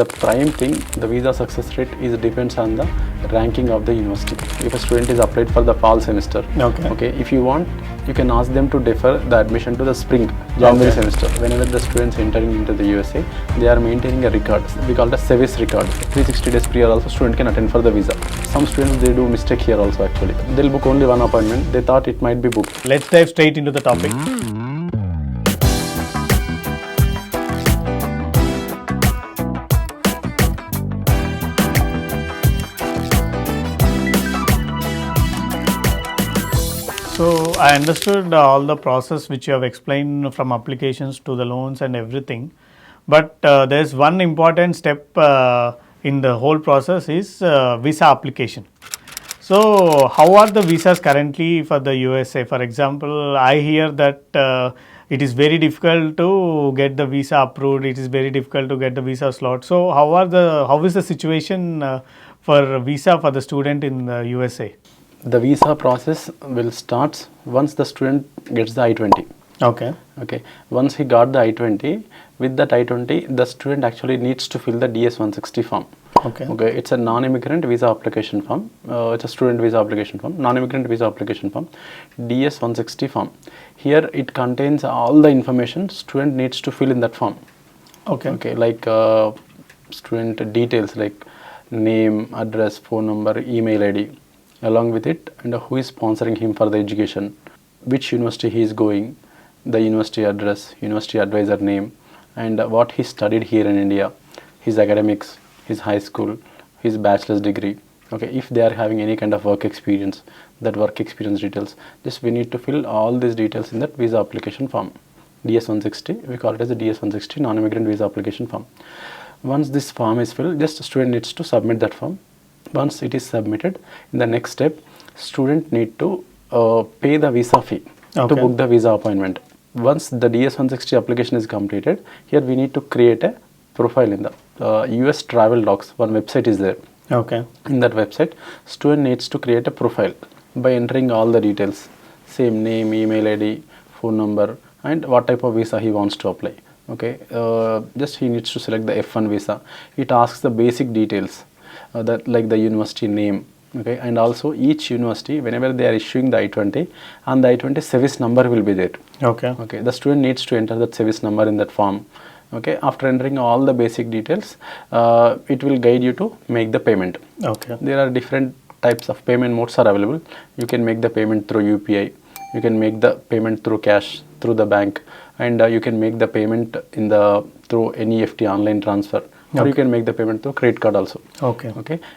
the prime thing, the visa success rate is depends on the ranking of the university. If a student is applied for the fall semester, okay, if you want, you can ask them to defer the admission to the spring January semester. Whenever the students entering into the USA, they are maintaining a record. We call it a SEVIS record. 360 days prior also student can attend for the visa. Some students, they do mistake here also actually. They'll book only one appointment. They thought it might be booked. Let's dive straight into the topic. So I understood all the process which you have explained from applications to the loans and everything, but there's one important step in the whole process is visa application. So how are the visas currently for the USA? For example, I hear that it is very difficult to get the visa approved. It is very difficult to get the visa slot. So how is the situation for visa for the student in the USA? The visa process will start once the student gets the I-20. Okay. Once he got the I-20, with that I-20, the student actually needs to fill the DS-160 form. Okay. It's a non-immigrant visa application form. It's a student visa application form, non-immigrant visa application form, DS-160 form. Here it contains all the information student needs to fill in that form. Okay. Like student details like name, address, phone number, email ID. Along with it, and who is sponsoring him for the education, which university he is going, the university address, university advisor name, and what he studied here in India, his academics, his high school, his bachelor's degree. Okay, if they are having any kind of work experience, that work experience details, just we need to fill all these details in that visa application form. DS-160, we call it as a DS-160 non-immigrant visa application form. Once this form is filled, just student needs to submit that form. Once it is submitted, in the next step, student need to pay the visa fee to book the visa appointment. Once the DS-160 application is completed, here we need to create a profile in the US Travel Docs. One website is there. In that website, student needs to create a profile by entering all the details, same name, email ID, phone number, and what type of visa he wants to apply. Just he needs to select the F1 visa. It asks the basic details. That like the university name, and also each university, whenever they are issuing the I-20, and the I-20 SEVIS number will be there. The student needs to enter that SEVIS number in that form. After entering all the basic details, it will guide you to make the payment. There are different types of payment modes are available. You can make the payment through UPI. You can make the payment through cash through the bank, and you can make the payment through NEFT online transfer. Or you can make the payment through credit card also.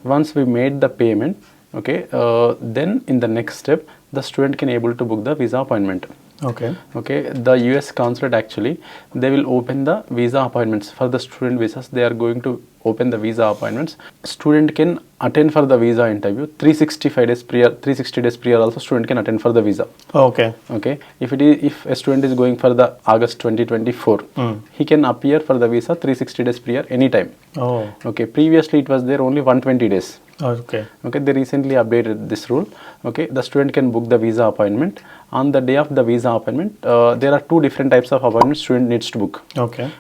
Once we made the payment, then in the next step, the student can able to book the visa appointment. The US consulate actually, they will open the visa appointments for the student visas. They are going to open the visa appointments. Student can attend for the visa interview 360 days prior also student can attend for the visa. If a student is going for the August 2024, he can appear for the visa 360 days prior anytime. Previously it was there only 120 days. They recently updated this rule. The student can book the visa appointment. On the day of the visa appointment, there are two different types of appointments student needs to book.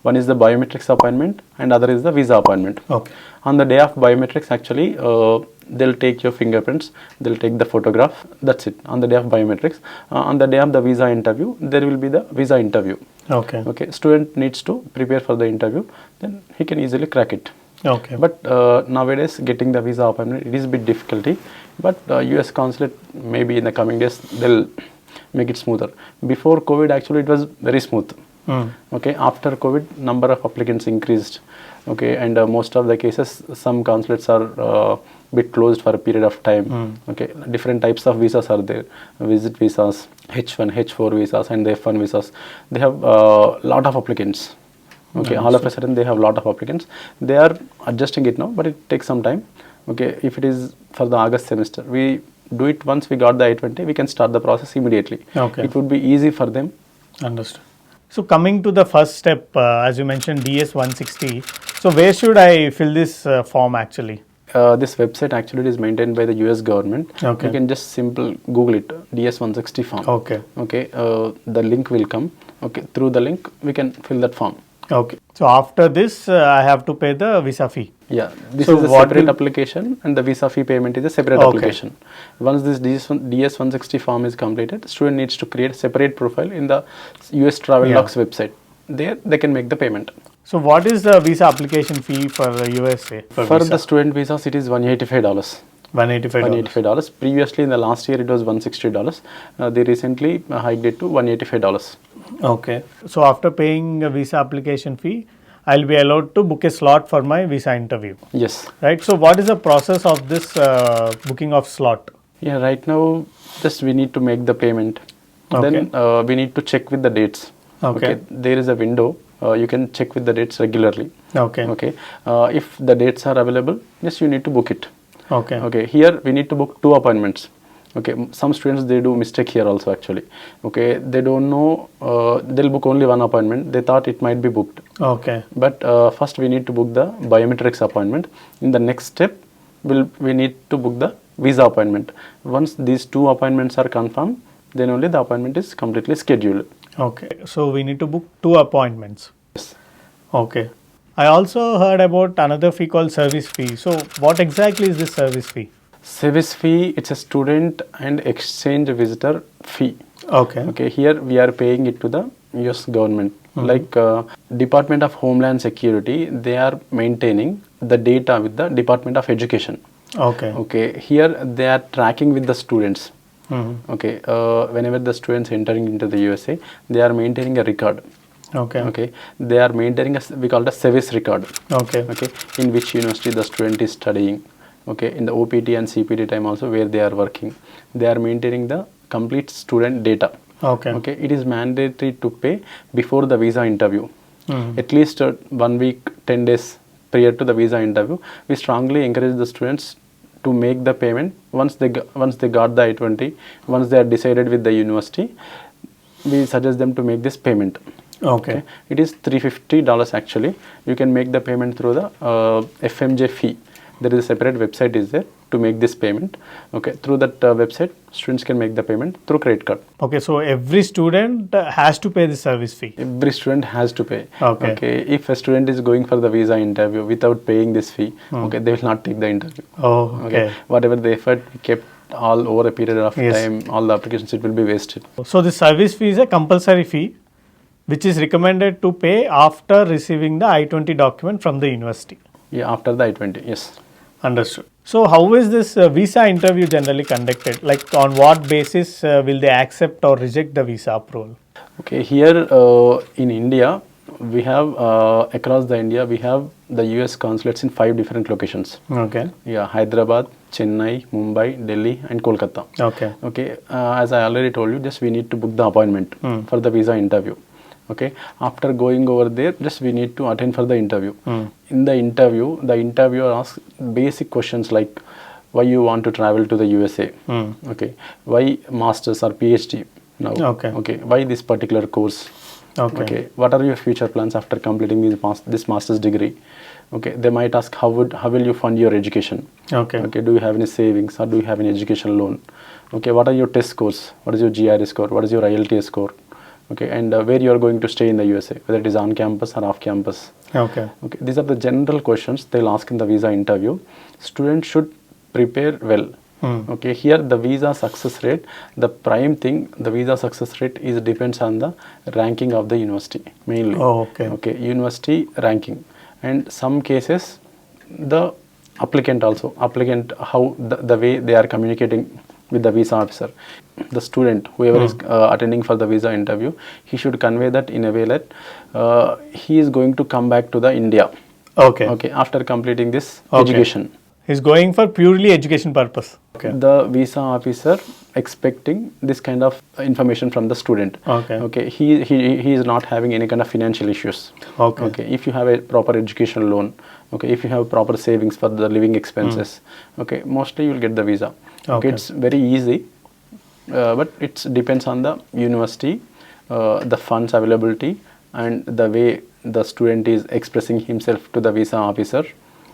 One is the biometrics appointment and other is the visa appointment. On the day of biometrics, actually, they'll take your fingerprints, they'll take the photograph, that's it, on the day of biometrics. On the day of the visa interview, there will be the visa interview. Student needs to prepare for the interview, then he can easily crack it. But nowadays getting the visa appointment, it is a bit difficulty, but US consulate maybe in the coming days they'll make it smoother. Before COVID actually it was very smooth. After COVID number of applicants increased, and most of the cases some consulates are bit closed for a period of time. Different types of visas are there, visit visas, H1, H4 visas and the F1 visas. They have lot of applicants. All of a sudden they have lot of applicants. They are adjusting it now, but it takes some time. If it is for the August semester, we do it once we got the I-20, we can start the process immediately. It would be easy for them. Understood. So coming to the first step, as you mentioned, DS-160. So where should I fill this form actually? This website actually is maintained by the US government. You can just simple Google it, DS-160 form. The link will come. Through the link we can fill that form. Okay. So after this, I have to pay the visa fee. Yeah, this So is a what separate will- application, and the visa fee payment is a separate Okay. application. Once this DS160 form is completed, student needs to create a separate profile in the US Travel Yeah. Docs website. There they can make the payment. So what is the visa application fee for USA? For the student visas, it is $185. $185. $185. Previously, in the last year, it was $160. They recently hiked it to $185. Okay. So after paying a visa application fee, I'll be allowed to book a slot for my visa interview. Yes. Right. So what is the process of this booking of slot? Yeah, right now, just we need to make the payment. Okay. Then we need to check with the dates. Okay. There is a window. You can check with the dates regularly. Okay. Okay. If the dates are available, yes, you need to book it. Okay. Okay. Here we need to book 2 appointments. Okay. Some students, they do mistake here also actually. Okay. They don't know. They'll book only 1 appointment. They thought it might be booked. Okay. But first we need to book the biometrics appointment. In the next step, we need to book the visa appointment. Once these 2 appointments are confirmed, then only the appointment is completely scheduled. Okay. So we need to book 2 appointments. Yes. Okay. I also heard about another fee called service fee. So what exactly is this service fee? SEVIS fee, it's a student and exchange visitor fee. Okay. Okay, here we are paying it to the US government. Like Department of Homeland Security, they are maintaining the data with the Department of Education. Okay. Okay, here they are tracking with the students. Mm-hmm. Okay, whenever the students entering into the USA, they are maintaining a record. Okay. Okay, they are maintaining we call it a SEVIS record. Okay. Okay, in which university the student is studying. Okay, in the OPT and CPT time also where they are working. They are maintaining the complete student data. Okay. Okay, it is mandatory to pay before the visa interview. Mm-hmm. At least 1 week, 10 days prior to the visa interview. We strongly encourage the students to make the payment once they got the I-20, once they are decided with the university. We suggest them to make this payment. Okay. It is $350 actually. You can make the payment through the FMJ fee. There is a separate website is there to make this payment. Okay, through that website, students can make the payment through credit card. Okay. So every student has to pay the service fee. Every student has to pay. Okay. If a student is going for the visa interview without paying this fee, okay, they will not take the interview. Oh, okay. Whatever the effort we kept all over a period of Yes. time, all the applications, it will be wasted. So the service fee is a compulsory fee, which is recommended to pay after receiving the I-20 document from the university. Yeah, after the I-20, yes. Understood. So how is this visa interview generally conducted? Like on what basis will they accept or reject the visa approval? Okay, here in India, we have across the India, we have the US consulates in 5 different locations. Okay. Yeah, Hyderabad, Chennai, Mumbai, Delhi, and Kolkata. Okay. Okay, as I already told you, just we need to book the appointment for the visa interview. Okay, after going over there, just we need to attend for the interview. In the interviewer asks basic questions like why you want to travel to the USA. Okay, why masters or PhD now. Okay, why this particular course. Okay, what are your future plans after completing this master's degree? Okay, they might ask how will you fund your education. Okay. Okay, do you have any savings or do you have any education loan? Okay, what are your test scores? What is your GRE score? What is your IELTS score? Okay, and where you are going to stay in the USA, whether it is on campus or off campus. Okay. Okay, these are the general questions they'll ask in the visa interview. Students should prepare well. Okay, here the visa success rate, the prime thing, the visa success rate is depends on the ranking of the university mainly. Oh, okay. Okay, university ranking, and some cases the applicant how the way they are communicating with the visa officer. The student, whoever is attending for the visa interview, he should convey that in a way that he is going to come back to the India. Okay. Okay, after completing this Okay. education. He's going for purely education purpose. Okay. The visa officer expecting this kind of information from the student. Okay. Okay, he is not having any kind of financial issues. Okay. Okay, if you have a proper education loan, okay, if you have proper savings for the living expenses, okay, mostly you will get the visa. Okay, it's very easy, but it depends on the university, the funds availability, and the way the student is expressing himself to the visa officer.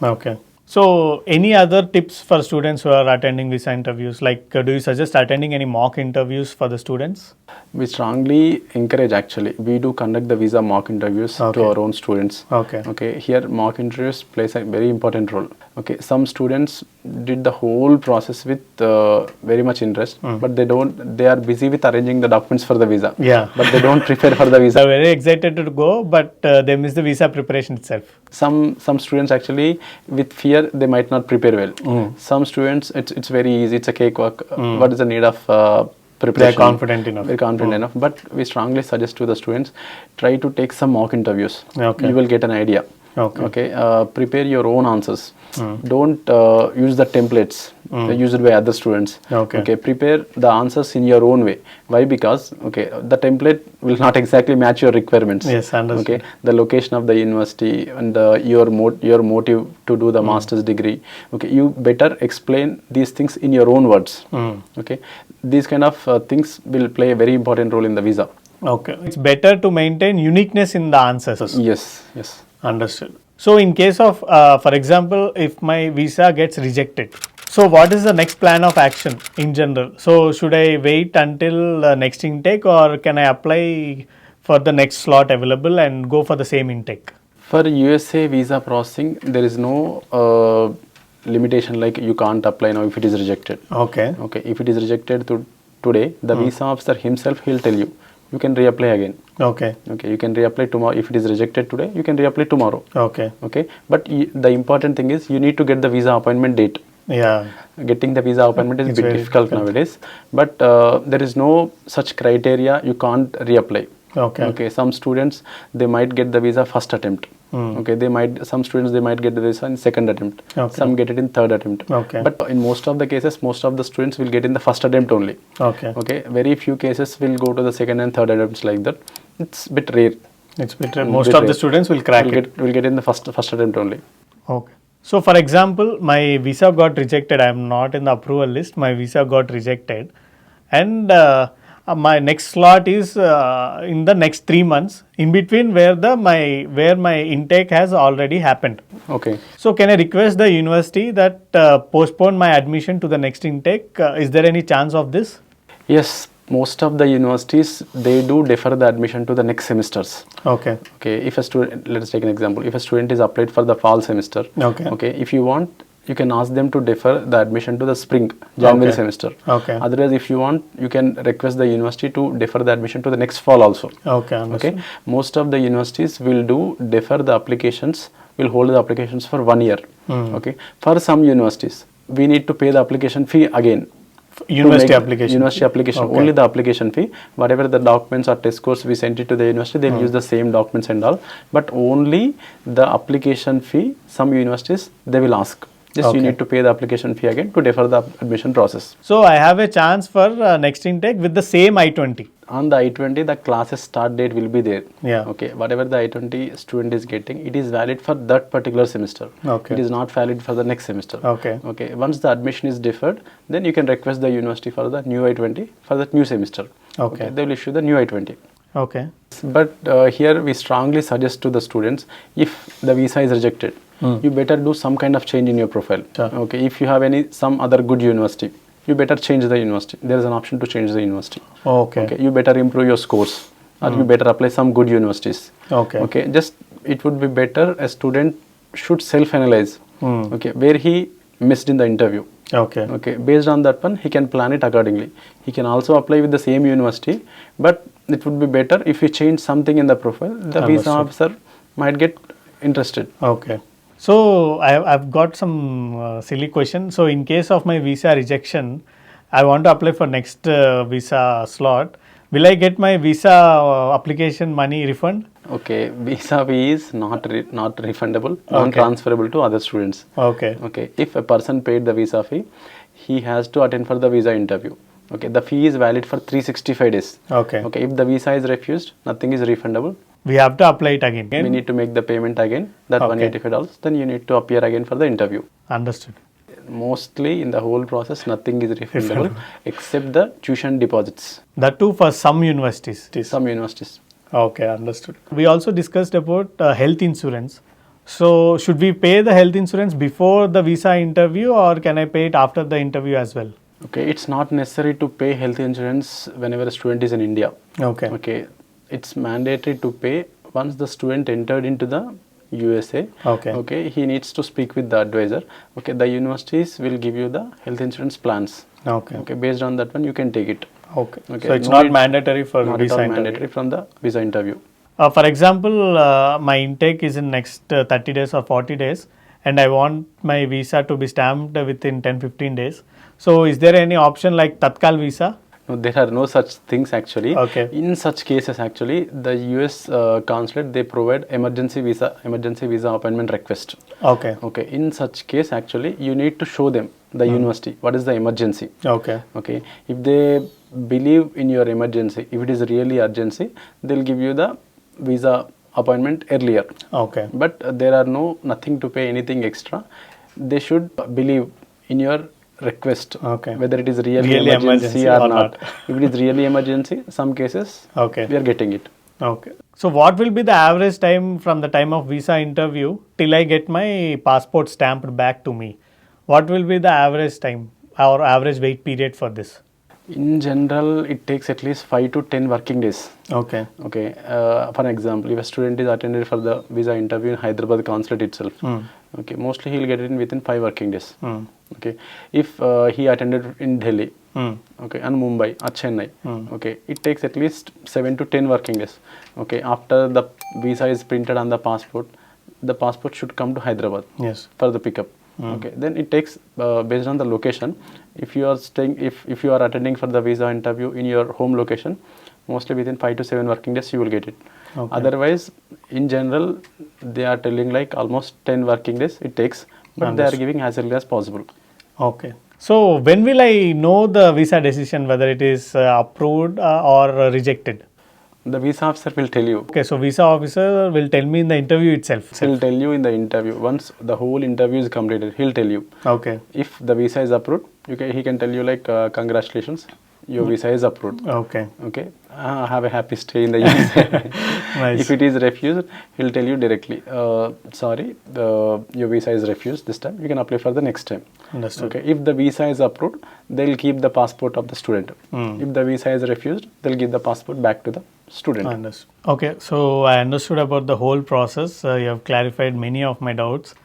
Okay. So, any other tips for students who are attending visa interviews? Like, do you suggest attending any mock interviews for the students? We strongly encourage, actually. We do conduct the visa mock interviews to our own students. Okay. Here mock interviews plays a very important role. Okay. Some students did the whole process with very much interest, but they are busy with arranging the documents for the visa. Yeah. But they don't prepare for the visa. They're very excited to go, but they miss the visa preparation itself. Some students actually, with fear, they might not prepare well. Some students, it's very easy. It's a cakewalk. What is the need of preparation? They're confident enough. Very confident enough. But we strongly suggest to the students, try to take some mock interviews. Okay. You will get an idea. Okay. Prepare your own answers. Don't use the templates used by other students. Okay. Prepare the answers in your own way. Why? Because the template will not exactly match your requirements. Yes, understood. Okay. The location of the university and your motive to do the master's degree. Okay. You better explain these things in your own words. Okay. These kind of things will play a very important role in the visa. Okay. It's better to maintain uniqueness in the answers. Yes. Understood. So, in case of, for example, if my visa gets rejected, so what is the next plan of action in general? So, should I wait until the next intake, or can I apply for the next slot available and go for the same intake? For USA visa processing, there is no limitation like you can't apply now if it is rejected. Okay. If it is rejected today, the visa officer himself, he'll tell you, you can reapply again. Okay, you can reapply tomorrow. If it is rejected today, you can reapply tomorrow. Okay. But the important thing is you need to get the visa appointment date. Yeah. Getting the visa appointment is a bit difficult nowadays. But there is no such criteria. You can't reapply. Okay. Some students, they might get the visa first attempt. Okay. Some students, they might get the visa in second attempt. Some get it in third attempt. But in most of the cases, most of the students will get in the first attempt only. Okay. Very few cases will go to the second and third attempts like that. It's a bit rare. It's a bit rare. Most of the students will crack it. Will get in the first attempt only. Okay. So, for example, my visa got rejected. I am not in the approval list. My visa got rejected, and my next slot is in the next 3 months. In between, where my intake has already happened. Okay. So, can I request the university that postpone my admission to the next intake? Is there any chance of this? Yes. Most of the universities, they do defer the admission to the next semesters. Okay. If a student, let us take an example. If a student is applied for the fall semester, if you want, you can ask them to defer the admission to the spring, January semester. Otherwise, if you want, you can request the university to defer the admission to the next fall also. Most of the universities will defer the applications, will hold the applications for 1 year. For some universities, we need to pay the application fee again. University application, only the application fee. Whatever the documents or test scores we sent it to the university, they'll use the same documents and all. But only the application fee, some universities, they will ask. Just you need to pay the application fee again to defer the admission process. So, I have a chance for next intake with the same I-20. On the I-20, the classes start date will be there. Whatever the I-20 student is getting, it is valid for that particular semester. It is not valid for the next semester. Once the admission is deferred, then you can request the university for the new I-20 for that new semester. They will issue the new I-20. But here we strongly suggest to the students, if the visa is rejected, you better do some kind of change in your profile. If you have some other good university, you better change the university. There is an option to change the university. You better improve your scores, or you better apply some good universities. Just it would be better a student should self-analyze. Where he missed in the interview. Based on that one, he can plan it accordingly. He can also apply with the same university, but it would be better if you change something in the profile. The visa officer might get interested. So, I've got some silly question. So, in case of my visa rejection, I want to apply for next visa slot. Will I get my visa application money refund? Visa fee is not refundable, non-transferable to other students. If a person paid the visa fee, he has to attend for the visa interview. The fee is valid for 365 days. If the visa is refused, nothing is refundable. We have to apply it again. We need to make the payment again, that $185. Then you need to appear again for the interview. Understood. Mostly in the whole process, nothing is refundable except the tuition deposits. That too for some universities. Some universities. Understood. We also discussed about health insurance. So should we pay the health insurance before the visa interview, or can I pay it after the interview as well? Okay, it's not necessary to pay health insurance whenever a student is in India. Okay. Okay, it's mandatory to pay once the student entered into the USA. Okay. Okay, he needs to speak with the advisor. Okay, the universities will give you the health insurance plans. Okay. Okay, based on that one, you can take it. Okay. Okay, So it's no not need- mandatory for Not at visa all interview. mandatory from the visa interview. For example, my intake is in next 30 days or 40 days, and I want my visa to be stamped within 10-15 days. So is there any option like Tatkal visa? No, there are no such things actually. Okay. In such cases, actually, the US consulate, they provide emergency visa appointment request. Okay. Okay. In such case, actually, you need to show them the university what is the emergency. Okay. Okay. If they believe in your emergency, if it is really urgency, they'll give you the visa appointment earlier. Okay. But there are nothing to pay anything extra. They should believe in your request, Okay. whether it is really emergency or not. If it is really emergency, some cases Okay. we are getting it. Okay. So what will be the average time from the time of visa interview till I get my passport stamped back to me? What will be the average time or average wait period for this? In general, it takes at least 5 to 10 working days. Okay. Okay. For example, if a student is attended for the visa interview in Hyderabad consulate itself, okay, mostly he'll get it in within 5 working days. Okay. If he attended in Delhi, okay, and Mumbai or Chennai, okay, it takes at least 7 to 10 working days. Okay. After the visa is printed on the passport should come to Hyderabad Yes. for the pickup. Okay, then it takes based on the location. If you are staying, if you are attending for the visa interview in your home location, mostly within 5 to 7 working days you will get it. Okay. Otherwise, in general, they are telling like almost 10 working days it takes, but they are giving as early as possible. Okay. So when will I know the visa decision, whether it is approved or rejected? The visa officer will tell you. Okay, so visa officer will tell me in the interview itself. He'll tell you in the interview. Once the whole interview is completed, he'll tell you. Okay. If the visa is approved, he can tell you like congratulations, your visa is approved. Okay. Okay, have a happy stay in the USA. Nice. If it is refused, he'll tell you directly, sorry, your visa is refused this time, you can apply for the next time. Understood. Okay, if the visa is approved, they'll keep the passport of the student. If the visa is refused, they'll give the passport back to the student. Understood. Okay, so I understood about the whole process. You have clarified many of my doubts.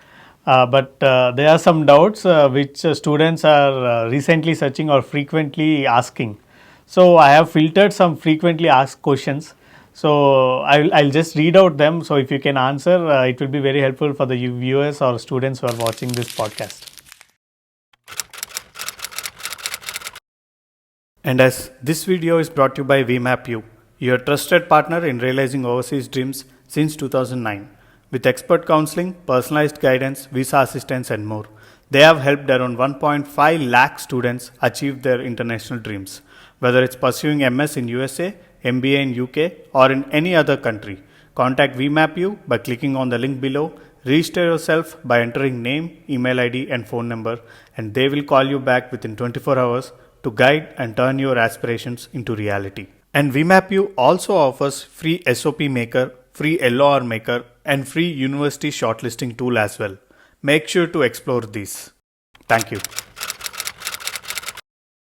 But there are some doubts which students are recently searching or frequently asking. So I have filtered some frequently asked questions. So I'll just read out them. So if you can answer, it will be very helpful for the viewers or students who are watching this podcast. And as this video is brought to you by VmapU, your trusted partner in realizing overseas dreams since 2009. With expert counseling, personalized guidance, visa assistance and more, they have helped around 1.5 lakh students achieve their international dreams. Whether it's pursuing MS in USA, MBA in UK or in any other country, contact VmapU by clicking on the link below, register yourself by entering name, email ID and phone number, and they will call you back within 24 hours to guide and turn your aspirations into reality. And VmapU also offers free SOP maker, free LOR maker and free university shortlisting tool as well. Make sure to explore these. Thank you.